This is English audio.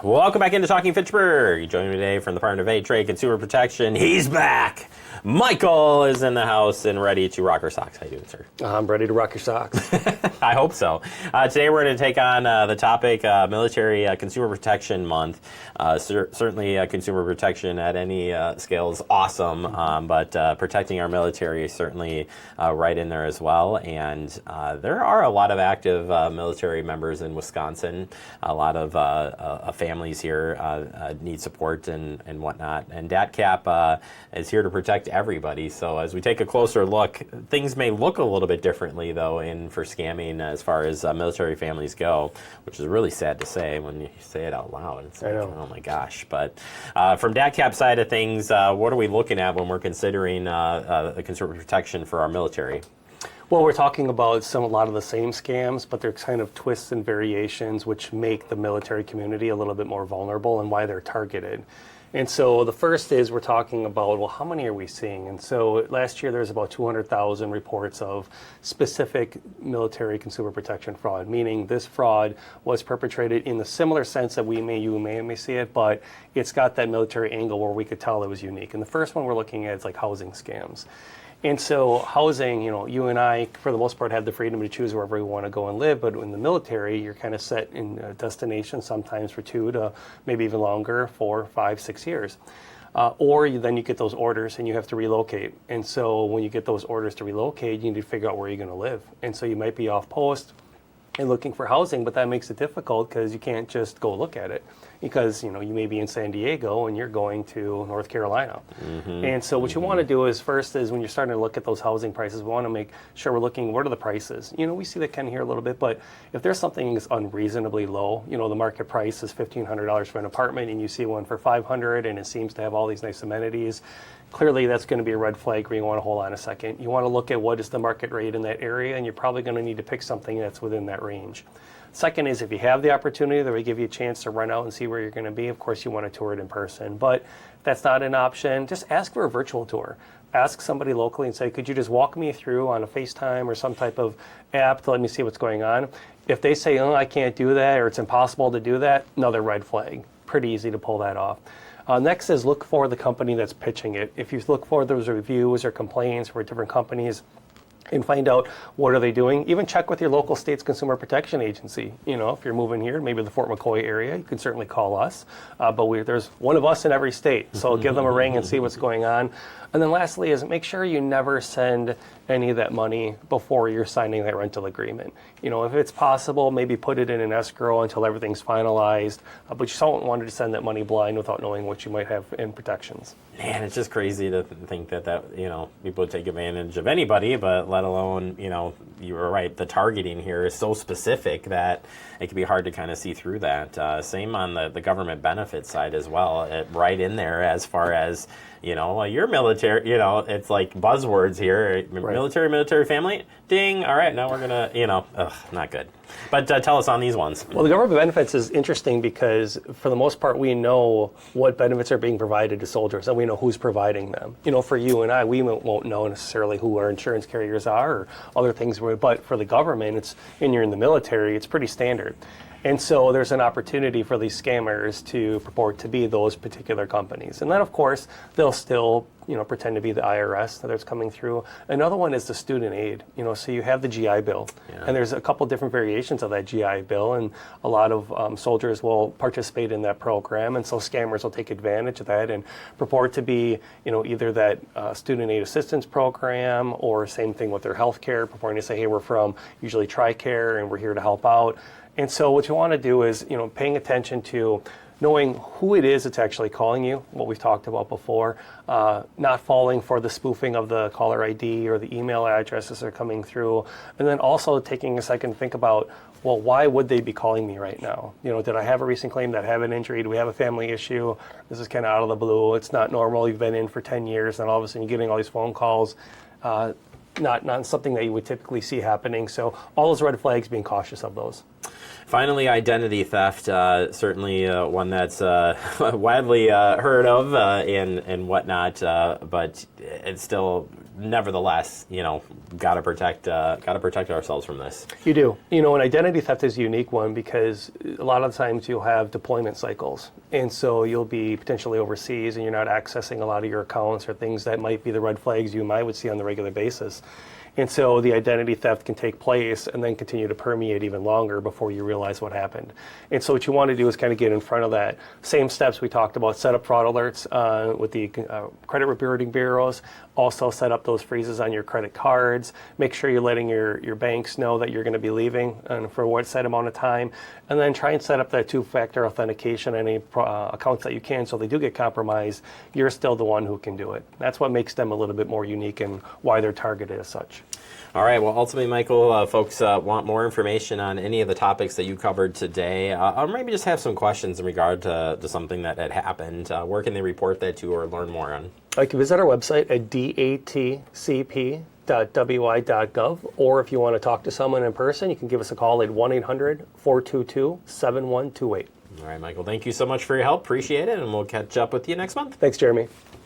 Welcome back into Talking Fitchburg. Joining me today from the Department of Aid, Trade, Consumer Protection. He's back. Michael is in the house and ready to rock our socks. How you doing, sir? I'm ready to rock your socks. I hope so. Today we're going to take on the topic Military Consumer Protection Month. Certainly consumer protection at any scale is awesome, but protecting our military is certainly right in there as well. And there are a lot of active military members in Wisconsin. A lot of families here need support and whatnot. And DATCP is here to protect everybody. So as we take a closer look, things may look a little bit differently, though, for scamming as far as military families go, which is really sad to say when you say it out loud. It's like, oh my gosh. But from DATCP side of things, what are we looking at when we're considering the consumer protection for our military? Well, we're talking about a lot of the same scams, but they're kind of twists and variations which make the military community a little bit more vulnerable and why they're targeted. And so the first is we're talking about, well, how many are we seeing? And so last year there was about 200,000 reports of specific military consumer protection fraud, meaning this fraud was perpetrated in the similar sense that you may see it, but it's got that military angle where we could tell it was unique. And the first one we're looking at is like housing scams. And so housing, you and I, for the most part, have the freedom to choose wherever we want to go and live. But in the military, you're kind of set in a destination, sometimes for 2 to maybe even longer, 4, 5, 6 years. Then you get those orders and you have to relocate. And so when you get those orders to relocate, you need to figure out where you're going to live. And so you might be off post and looking for housing, but that makes it difficult because you can't just go look at it. Because you may be in San Diego and you're going to North Carolina. Mm-hmm. And so what you want to do is first is when you're starting to look at those housing prices, we want to make sure we're looking, what are the prices? We see that kind of here a little bit, but if there's something that's unreasonably low, the market price is $1,500 for an apartment and you see one for $500 and it seems to have all these nice amenities, clearly that's going to be a red flag where you want to hold on a second. You want to look at what is the market rate in that area, and you're probably going to need to pick something that's within that range. Second is if you have the opportunity that we give you a chance to run out and see where you're going to be, of course you want to tour it in person. But if that's not an option, just ask for a virtual tour. Ask somebody locally and say, could you just walk me through on a FaceTime or some type of app to let me see what's going on? If they say, I can't do that or it's impossible to do that, another red flag. Pretty easy to pull that off. Next is look for the company that's pitching it. If you look for those reviews or complaints for different companies, and find out what are they doing. Even check with your local state's consumer protection agency. If you're moving here, maybe the Fort McCoy area, you can certainly call us. But there's one of us in every state, so give them a ring and see what's going on. And then lastly is make sure you never send any of that money before you're signing that rental agreement. If it's possible, maybe put it in an escrow until everything's finalized, but you don't want to send that money blind without knowing what you might have in protections. Man, it's just crazy to think that people take advantage of anybody, but let alone, you were right, the targeting here is so specific that it can be hard to kind of see through that. Same on the government benefit side as well, right in there as far as, you're military, it's like buzzwords here, right. military family, ding, all right, now we're going to, not good. But tell us on these ones. Well, the government benefits is interesting because for the most part, we know what benefits are being provided to soldiers and we know who's providing them. For you and I, we won't know necessarily who our insurance carriers are or other things, but for the government, and you're in the military, it's pretty standard. And so there's an opportunity for these scammers to purport to be those particular companies. And then, of course, they'll still, pretend to be the IRS that's coming through. Another one is the student aid. So you have the GI Bill. Yeah. And there's a couple different variations of that GI Bill. And a lot of soldiers will participate in that program. And so scammers will take advantage of that and purport to be, either that student aid assistance program or same thing with their health care, purporting to say, hey, we're from usually TRICARE and we're here to help out. And so what you want to do is, paying attention to knowing who it is that's actually calling you, what we've talked about before, not falling for the spoofing of the caller ID or the email addresses that are coming through, and then also taking a second to think about, well, why would they be calling me right now? Did I have a recent claim? Did I have an injury? Do we have a family issue? This is kind of out of the blue. It's not normal. You've been in for 10 years, and all of a sudden you're getting all these phone calls. Not something that you would typically see happening. So all those red flags, being cautious of those. Finally, identity theft, certainly one that's widely heard of and whatnot, but it's still nevertheless, got to protect ourselves from this. You do. And identity theft is a unique one because a lot of the times you'll have deployment cycles. And so you'll be potentially overseas and you're not accessing a lot of your accounts or things that might be the red flags you and I would see on the regular basis. And so the identity theft can take place and then continue to permeate even longer before you realize what happened. And so what you want to do is kind of get in front of that. Same steps we talked about, set up fraud alerts with the credit reporting bureaus, also set up those freezes on your credit cards, make sure you're letting your banks know that you're going to be leaving and for what set amount of time, and then try and set up that two-factor authentication on any accounts that you can so they do get compromised, you're still the one who can do it. That's what makes them a little bit more unique and why they're targeted as such. All right. Well, ultimately, Michael, folks want more information on any of the topics that you covered today, or maybe just have some questions in regard to something that had happened. Where can they report that to or learn more on? You can visit our website at datcp.wi.gov, or if you want to talk to someone in person, you can give us a call at 1-800-422-7128. All right, Michael, thank you so much for your help. Appreciate it, and we'll catch up with you next month. Thanks, Jeremy.